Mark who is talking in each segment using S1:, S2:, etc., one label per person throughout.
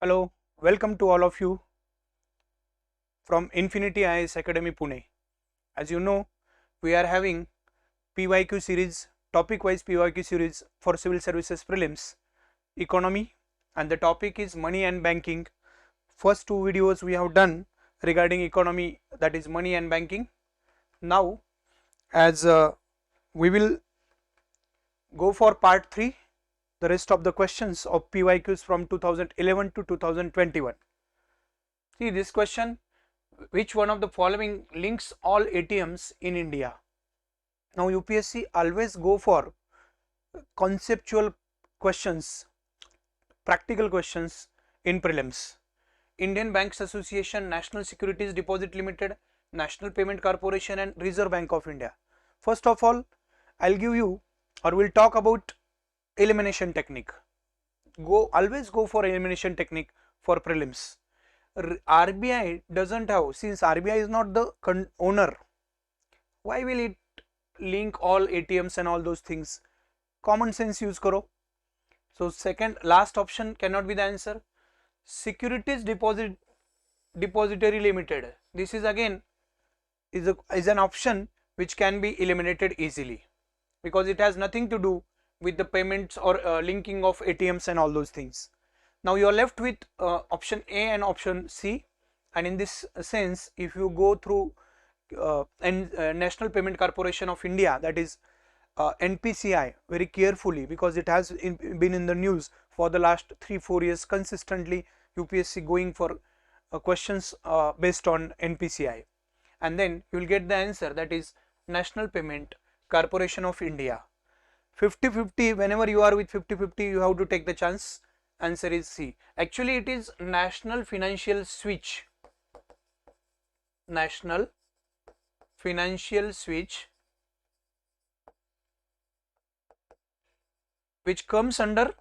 S1: Hello, welcome to all of you from Infinity IAS Academy Pune. As you know, we are having PYQ series, topic wise PYQ series for civil services prelims, economy, and the topic is money and banking. First two videos we have done regarding economy, that is money and banking. Now, as we will go for part 3, the rest of the questions of PYQs from 2011 to 2021. See this question, which one of the following links all ATMs in India? Now UPSC always go for conceptual questions, practical questions in prelims. Indian Banks Association, National Securities Deposit Limited, National Payment Corporation and Reserve Bank of India. First of all, I'll give you or we'll talk about elimination technique. Always go for elimination technique for prelims. RBI doesn't have, since RBI is not the owner, why will it link all ATMs and all those things? Common sense use karo. So second, last option cannot be the answer. Securities Depository Limited, this is again is an option which can be eliminated easily because it has nothing to do with the payments or linking of ATMs and all those things. Now you are left with option A and option C, and in this sense if you go through National Payment Corporation of India, that is NPCI, very carefully, because it has been in the news for the last 3-4 years consistently. UPSC going for questions based on NPCI, and then you will get the answer, that is National Payment Corporation of India. 50-50, whenever you are with 50-50 you have to take the chance. Answer is C. Actually it is National Financial Switch. National Financial Switch, which comes under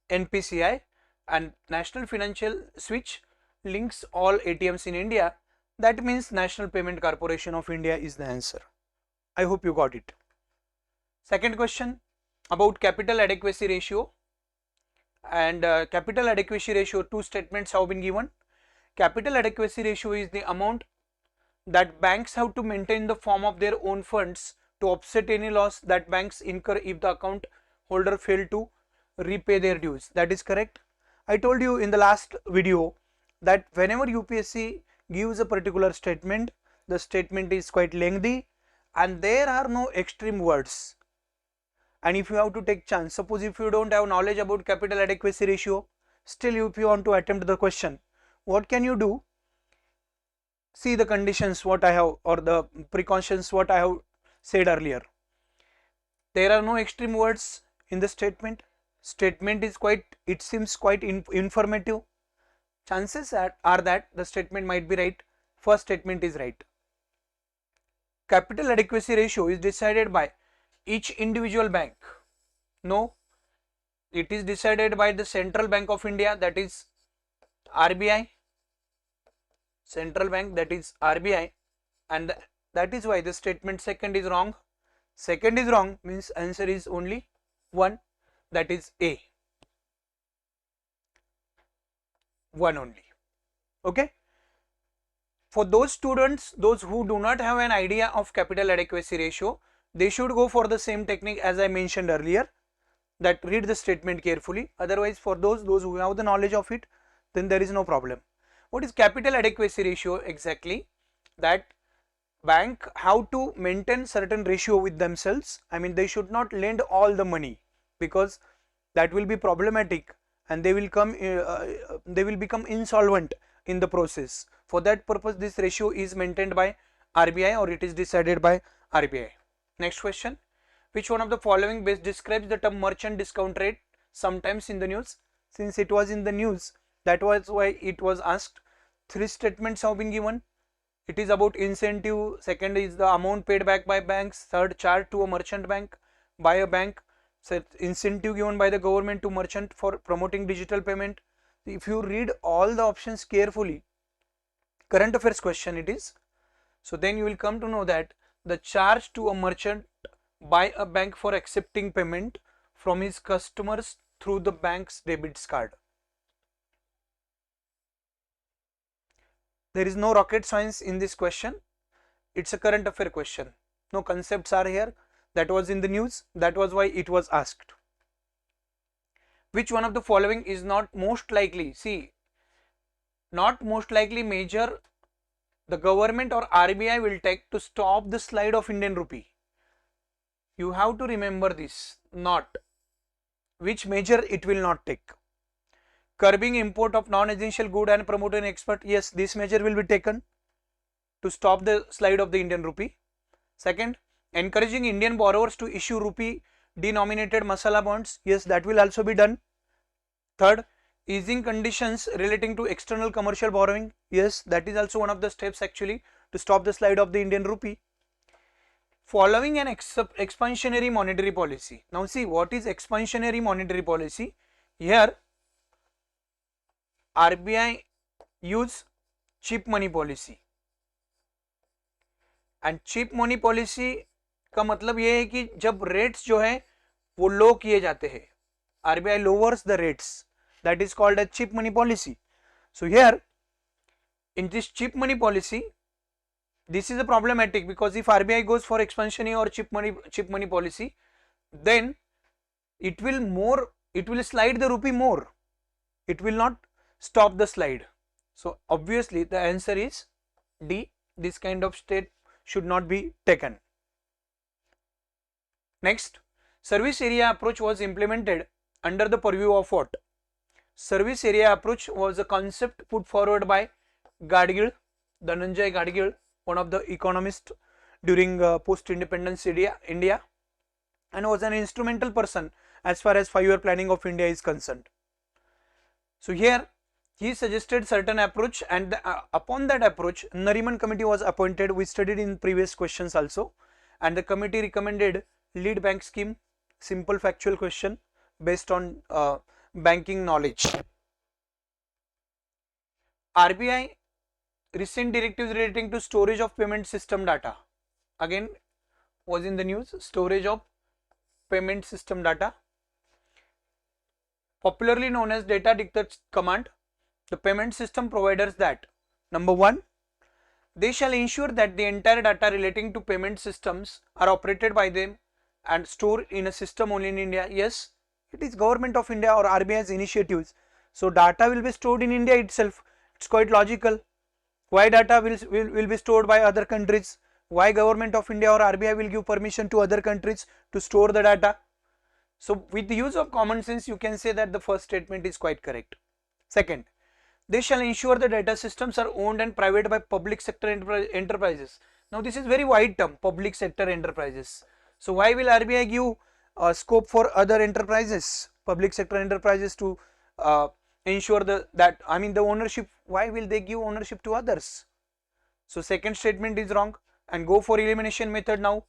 S1: NPCI, and National Financial Switch links all ATMs in India. That means National Payment Corporation of India is the answer. I hope you got it. Second question about capital adequacy ratio. And capital adequacy ratio, two statements have been given. Capital adequacy ratio is the amount that banks have to maintain the form of their own funds to offset any loss that banks incur if the account holder fail to repay their dues. That is correct. I told you in the last video that whenever UPSC gives a particular statement, the statement is quite lengthy and there are no extreme words. And if you have to take chance, suppose if you don't have knowledge about capital adequacy ratio, still if you want to attempt the question, what can you do? See the conditions what I have, or the precautions what I have said earlier. There are no extreme words in the statement. Statement is quite, it seems quite informative. Chances are that the statement might be right. First statement is right. Capital adequacy ratio is decided by each individual bank. No, it is decided by the Central Bank of India, that is RBI. Central Bank, that is RBI, and that is why the statement second is wrong. Second is wrong means answer is only one, that is A. One only. Okay. For those students, those who do not have an idea of capital adequacy ratio, they should go for the same technique as I mentioned earlier, that read the statement carefully. Otherwise for those who have the knowledge of it, then there is no problem. What is capital adequacy ratio exactly? That bank have to maintain certain ratio with themselves. I mean, they should not lend all the money because that will be problematic and they will become insolvent in the process. For that purpose this ratio is maintained by RBI, or it is decided by RBI. Next question, which one of the following best describes the term merchant discount rate sometimes in the news? Since it was in the news, that was why it was asked. Three statements have been given. It is about incentive, second is the amount paid back by banks, third charge to a merchant bank by a bank, so incentive given by the government to merchant for promoting digital payment. If you read all the options carefully, current affairs question it is, so then you will come to know that the charge to a merchant by a bank for accepting payment from his customers through the bank's debit card. There is no rocket science in this question. It's a current affair question. No concepts are here. That was in the news. That was why it was asked. Which one of the following is not most likely? See, not most likely measure the government or RBI will take to stop the slide of Indian rupee. You have to remember this. Not. Which measure it will not take? Curbing import of non-essential good and promoting export. Yes, this measure will be taken to stop the slide of the Indian rupee. Second, encouraging Indian borrowers to issue rupee denominated masala bonds. Yes, that will also be done. Third, easing conditions relating to external commercial borrowing. Yes, that is also one of the steps actually to stop the slide of the Indian rupee. Following an expansionary monetary policy. Now see, what is expansionary monetary policy? Here RBI use cheap money policy, and cheap money policy का मतलब ये है कि जब rates जो है वो लो किए जाते हैं, RBI lowers the rates, that is called as cheap money policy. So here in this cheap money policy, this is a problematic because if RBI goes for expansionary or cheap money policy, then it will slide the rupee more. It will not stop the slide. So obviously the answer is D. This kind of state should not be taken. Next, service area approach was implemented under the purview of what? Service area approach was a concept put forward by Gadgil, Dhananjay Gadgil, one of the economists during post-independence India, and was an instrumental person as far as 5-year planning of India is concerned. So here he suggested certain approach, and upon that approach Nariman committee was appointed. We studied in previous questions also, and the committee recommended lead bank scheme, simple factual question based on banking knowledge. RBI recent directives relating to storage of payment system data, again was in the news. Storage of payment system data, popularly known as data dictates command. The payment system providers that, number one, they shall ensure that the entire data relating to payment systems are operated by them and stored in a system only in India. Yes, it is government of India or RBI's initiatives, so data will be stored in India itself. It's quite logical. Why data will be stored by other countries? Why government of India or RBI will give permission to other countries to store the data? So with the use of common sense, you can say that the first statement is quite correct. Second, they shall ensure the data systems are owned and private by public sector enterprises. Now this is very wide term, public sector enterprises. So why will RBI give scope for other enterprises, public sector enterprises to ensure the ownership? Why will they give ownership to others? So second statement is wrong, and go for elimination method now.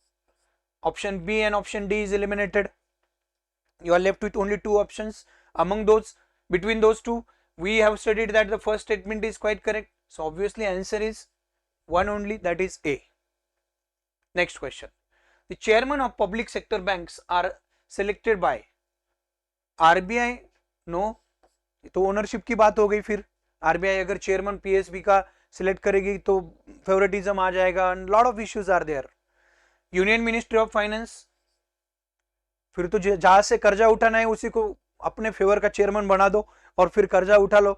S1: Option B and option D is eliminated. You are left with only two options. Among those, between those two, we have studied that the first statement is quite correct. So obviously answer is one only, that is A. Next question. The chairman of public sector banks are selected by RBI. No, तो ownership की बात हो गई. फिर RBI अगर chairman PSB का select करेगी तो फेवरेटिज्म आ जाएगा. Lot of issues are there. Union ministry of finance, फिर तो जहां से कर्जा उठाना है उसी को अपने फेवर का चेयरमैन बना दो और फिर कर्जा उठा लो,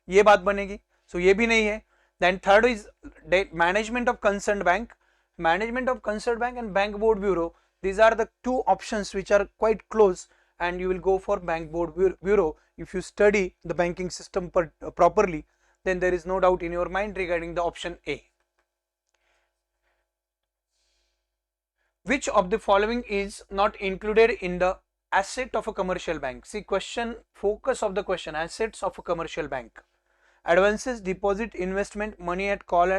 S1: ये बात बनेगी. सो ये भी नहीं है. Then third is management of concern bank, management of concern bank and bank board bureau. These are the two options which are quite close, and you will go for bank board bureau. If you study the banking system properly, then there is no doubt in your mind regarding the option A. Which of the following is not included in the asset of a commercial bank? See, question, focus of the question, assets of a commercial bank: advances, deposit, investment, money at call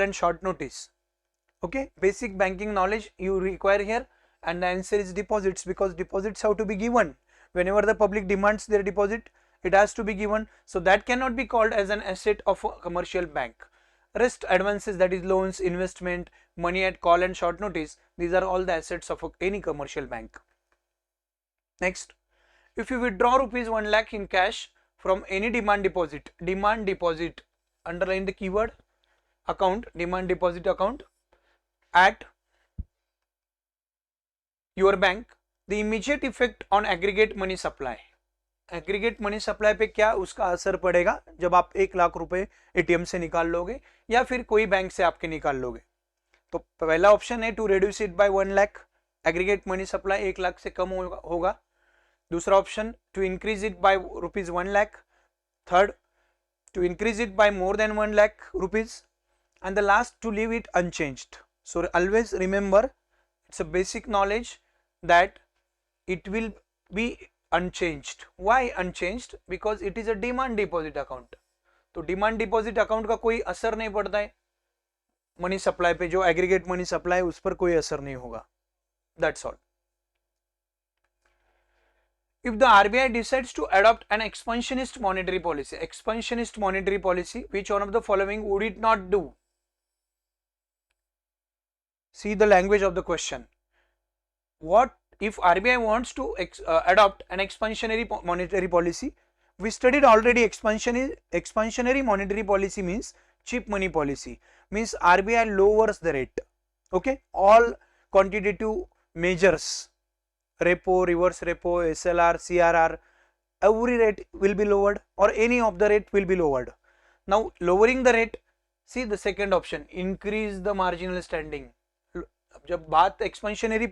S1: and short notice. Okay, basic banking knowledge you require here, and the answer is deposits, because deposits have to be given. Whenever the public demands their deposit, it has to be given. So that cannot be called as an asset of a commercial bank. Rest, advances, that is loans, investment, money at call and short notice, these are all the assets of any commercial bank. Next, if you withdraw rupees 1 lakh in cash from any demand deposit, underline the keyword account, demand deposit account at your bank, the immediate effect on aggregate money supply. Aggregate money supply पे क्या उसका असर पड़ेगा जब आप 1 लाख रुपए ATM से निकाल लोगे या फिर कोई बैंक से आपके निकाल लोगे. तो पहला ऑप्शन है to reduce it by 1 lakh, aggregate money supply 1 lakh से कम होगा. दूसरा option to increase it by rupees 1 lakh. Third to increase it by more than 1 lakh rupees. And the last to leave it unchanged. So always remember, it's a basic knowledge that it will be unchanged. Why unchanged? Because it is a demand deposit account. तो demand deposit account का कोई असर नहीं पड़ता है money supply पे, जो aggregate money supply उस पर कोई असर नहीं होगा. That's all. If the RBI decides to adopt an expansionist monetary policy, which one of the following would it not do? See the language of the question. What if RBI wants to adopt an expansionary monetary policy? We studied already expansionary monetary policy means cheap money policy, means RBI lowers the rate. Okay, all quantitative measures, repo, reverse repo, SLR, CRR, every rate will be lowered, or any of the rate will be lowered. Now lowering the rate, see the second option, increase the marginal standing. जब बात expansionary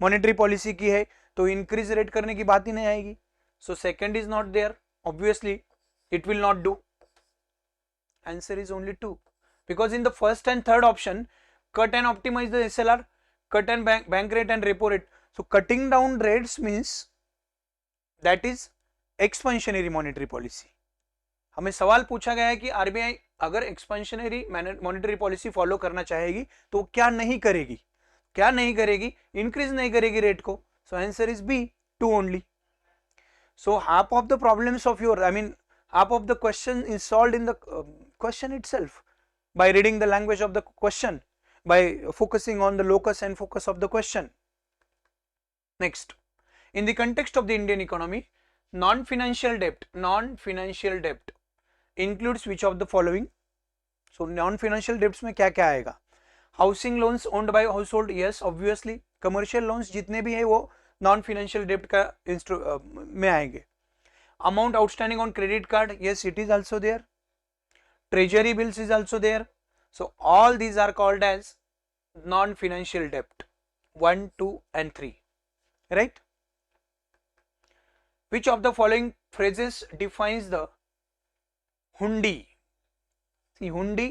S1: monetary policy की है तो increase rate करने की बात ही नहीं आएगी. So second is not there, obviously it will not do. Answer is only 2, because in the first and third option cut and optimise the SLR, cut and bank rate and repo rate. So cutting down rates means that is expansionary monetary policy. हमें सवाल पूछा गया है कि RBI अगर expansionary monetary policy follow करना चाहेगी तो क्या नहीं करेगी, क्या नहीं करेगी, इंक्रीज नहीं करेगी रेट को. So answer is B, 2 only. So half of the problems of your, I mean half of the question is solved in the question itself by reading the language of the question, by focusing on the locus and focus of the question. Next, in the context of the Indian economy, non-financial debt includes which of the following? So non-financial debts में क्या क्या आएगा? Housing loans owned by household, yes obviously. Commercial loans जितने भी है वो non financial डेब्ट का में आएंगे. Amount outstanding on credit card, yes it is also there. Treasury bills is also there. So all these are called as non financial डेब्ट 1, 2 and 3, right? Which of the following phrases defines the hundi? See, hundi,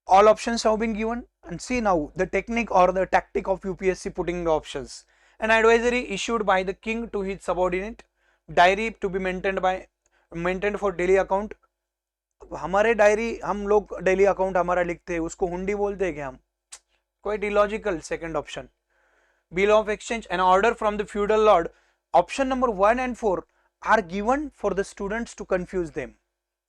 S1: all options have been given, and see now the technique or the tactic of UPSC putting the options. An advisory issued by the king to his subordinate, diary to be maintained for daily account. हमारे diary हम लोग daily account हमारा लिखते हैं, उसको हुंडी बोलते हैं क्या हम? Quite illogical. Second option. Bill of exchange, an order from the feudal lord. Option number 1 and 4 are given for the students to confuse them,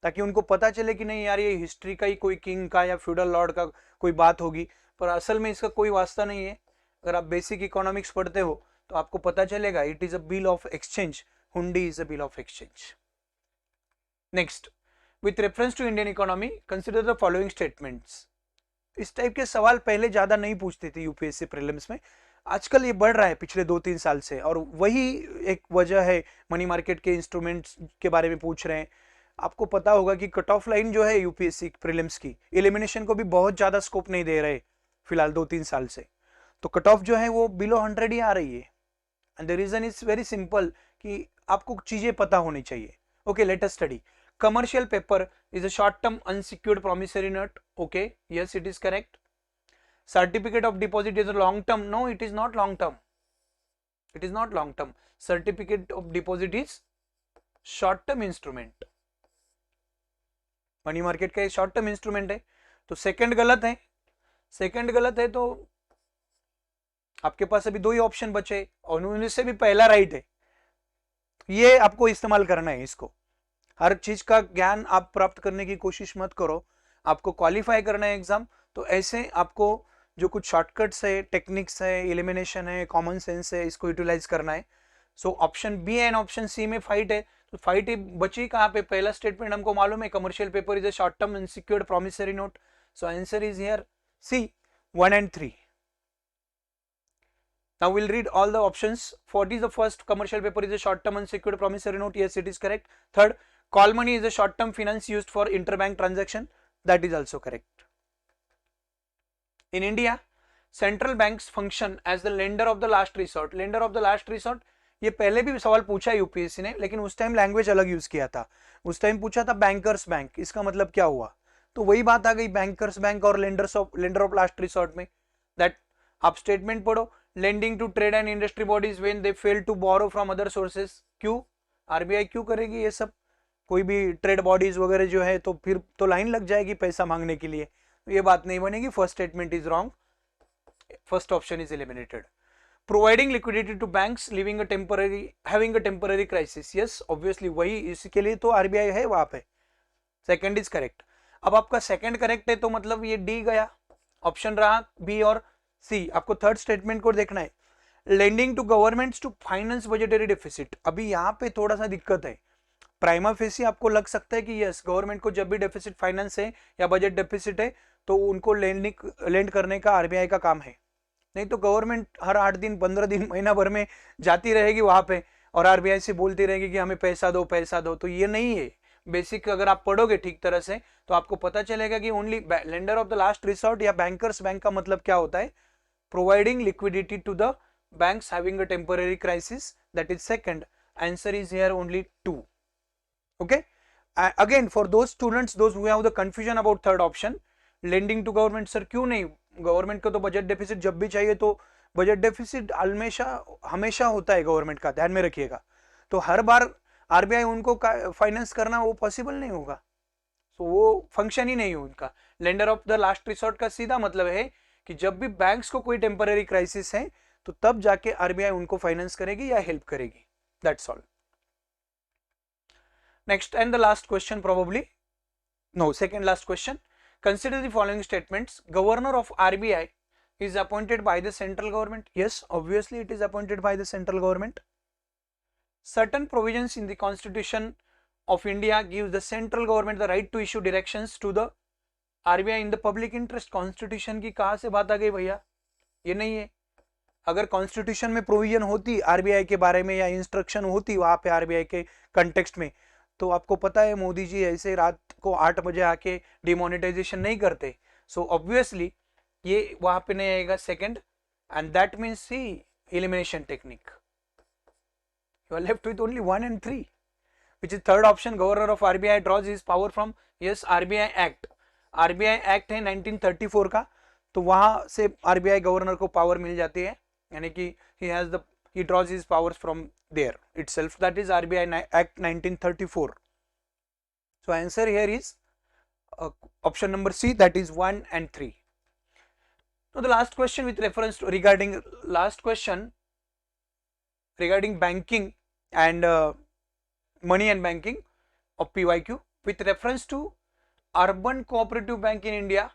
S1: ताकि उनको पता चले कि नहीं यार ये हिस्ट्री का ही कोई किंग का या फ्यूडल लॉर्ड का कोई बात होगी, पर असल में इसका कोई वास्ता नहीं है. अगर आप बेसिक इकोनॉमिक्स पढ़ते हो तो आपको पता चलेगा it is a bill of exchange. Hundi is a bill of exchange. Next, with reference to Indian economy consider the following statements. इस टाइप के सवाल पहले ज्यादा नहीं पूछते थे यूपीएससी प्रीलिम्स में, आजकल ये बढ़ रहा है पिछले 2-3 साल से, और वही एक वजह है मनी मार्केट के इंस्ट्रूमेंट्स के बारे में पूछ रहे हैं. आपको पता होगा कि कट ऑफ लाइन जो है यूपीएससी प्रीलिम्स की, एलिमिनेशन को भी बहुत ज्यादा स्कोप नहीं दे रहे फिलहाल 2-3 साल से, तो कट ऑफ जो है वो बिलो 100 ही आ रही है. And the reason is very simple कि आपको चीजें पता होनी चाहिए. Okay, let us study. Commercial paper is a short-term unsecured promissory note. Okay, yes, it is correct. Certificate of deposit is a long-term. No, it is not long-term. It is not long-term. Certificate of deposit is short-term instrument. Money market का short term instrument है. तो second गलत है. Second गलत है तो आपके पास अभी 2 ही ऑप्शन बचे और उनमें से भी पहला राइट है. ये आपको इस्तेमाल करना है. इसको हर चीज का ज्ञान आप प्राप्त करने की कोशिश मत करो. आपको क्वालिफाई करना है एग्जाम, तो ऐसे आपको जो कुछ शॉर्टकट्स है, टेक्निक्स है, एलिमिनेशन है, कॉमन सेंस है, इसको यूटिलाइज करना है. So option B and option C में फाइट है, तो फाइट बची कहाँ पे, पहला स्टेटमेंट हमको मालूम है commercial paper is a short term unsecured promissory note, so answer is here C 1 and 3. Now we'll read all the options. What is the first, commercial paper is a short term unsecured promissory note, yes it is correct. Third, call money is a short term finance used for interbank transaction, that is also correct. In India, central banks function as the lender of the last resort. Lender of the last resort, ये पहले भी सवाल पूछा UPSC ने, लेकिन उस time language अलग use किया था. उस टाइम पूछा था बैंकर्स बैंक, इसका मतलब क्या हुआ, तो वही बात आ गई बैंकर्स बैंक और लेंडर ऑफ लास्ट रिसोर्ट में. दैट आप स्टेटमेंट पढ़ो, lending to trade and industry bodies when they fail to borrow from other sources. क्यों आरबीआई क्यों करेगी ये सब, कोई भी ट्रेड बॉडीज वगैरह जो है तो फिर तो लाइन लग जाएगी पैसा मांगने के लिए, ये बात नहीं बनेगी. First statement is wrong, first option is eliminated. Providing liquidity to banks living a temporary having a temporary crisis, yes obviously वही, इसके लिए तो आरबीआई है वहां पे. Second is correct. अब आपका सेकंड करेक्ट है तो मतलब ये डी गया, ऑप्शन रहा बी और सी. आपको थर्ड स्टेटमेंट को देखना है, lending to governments to finance budgetary deficit. अभी यहाँ पे थोड़ा सा दिक्कत है. प्राइमा फेसी आपको लग सकता है कि यस गवर्नमेंट को जब भी डेफिसिट फाइनेंस है या बजट डेफिसिट है तो उनको लेंड करने का आरबीआई का काम है. नहीं तो गवर्नमेंट हर 8 दिन 15 दिन महीना भर में जाती रहेगी वहां पे और आरबीआई से बोलती रहेगी कि हमें पैसा दो पैसा दो, तो ये नहीं है. बेसिक अगर आप पढ़ोगे ठीक तरह से तो आपको पता चलेगा कि only lender of the last resort या बैंकर्स बैंक का मतलब क्या होता है, providing liquidity to the banks having a temporary crisis, that is second. Answer is here only 2. okay again for those students those who have the confusion about third option, lending to government, sir क्यों नहीं, government को तो budget deficit जब भी चाहिए तो budget deficit हमेशा होता है गवर्नमेंट का, ध्यान में रखिएगा. तो हर बार आरबीआई उनको फाइनेंस करना वो पॉसिबल नहीं होगा, तो वो फंक्शन ही नहीं है उनका. Lender of the last resort का सीधा मतलब है कि जब भी बैंक्स को कोई टेम्पररी क्राइसिस है तो तब जाके आरबीआई उनको फाइनेंस करेगी या हेल्प करेगी. That's all. Next and the last question probably, no, second last question. Consider the following statements. Governor of RBI is appointed by the central government. Yes, obviously it is appointed by the central government. Certain provisions in the Constitution of India gives the central government the right to issue directions to the RBI in the public interest. Constitution की कहाँ से बात आ गई भैया, ये नहीं है. अगर कॉन्स्टिट्यूशन में प्रोविजन होती आरबीआई के बारे में या इंस्ट्रक्शन होती वहां पे आरबीआई के कंटेक्स्ट में, तो आपको पता है मोदी जी ऐसे रात को 8 बजे आके डिमोनेटाइजेशन नहीं करते. सो ऑब्वियसली ये वहां पे नहीं आएगा second, and that means see elimination technique. You are left with only 1 and 3, which is third option. Governor of RBI draws his power from, yes, RBI Act. RBI Act है 1934 का, तो वहां से आरबीआई गवर्नर को power मिल जाती है, यानी कि he draws his powers from there itself, that is RBI Act 1934. So answer here is option number C, that is 1 and 3. Now the last question with reference to regarding banking and money and banking of PYQ with reference to urban cooperative bank in India.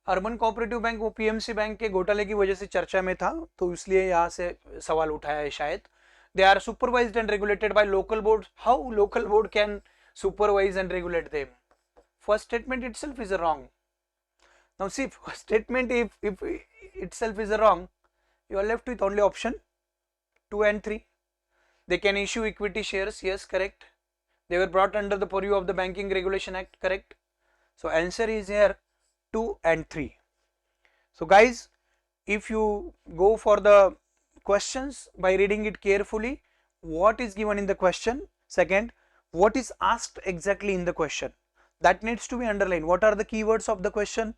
S1: Urban cooperative bank वो PMC bank के घोटाले की वजह से चर्चा में था, तो इसलिए यहाँ से सवाल उठाया है शायद. They are supervised and regulated by local board. How local board can supervise and regulate them? First statement itself is wrong. Now see first statement if itself is wrong, you are left with only option 2 and 3. They can issue equity shares, yes, correct. They were brought under the purview of the Banking Regulation Act, correct. So answer is here 2 and 3. So guys, if you go for the questions by reading it carefully, what is given in the question, second, what is asked exactly in the question, that needs to be underlined. What are the keywords of the question,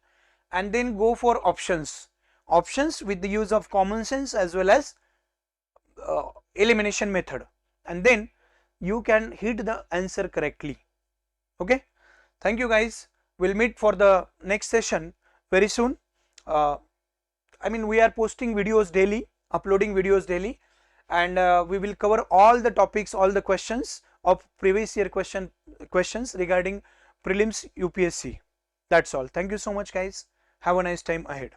S1: and then go for options with the use of common sense as well as elimination method, and then you can hit the answer correctly. Okay, thank you guys. We'll meet for the next session very soon. I mean, we are posting videos daily, uploading videos daily, and we will cover all the topics, all the questions of previous year questions regarding prelims UPSC. That's all. Thank you so much guys. Have a nice time ahead.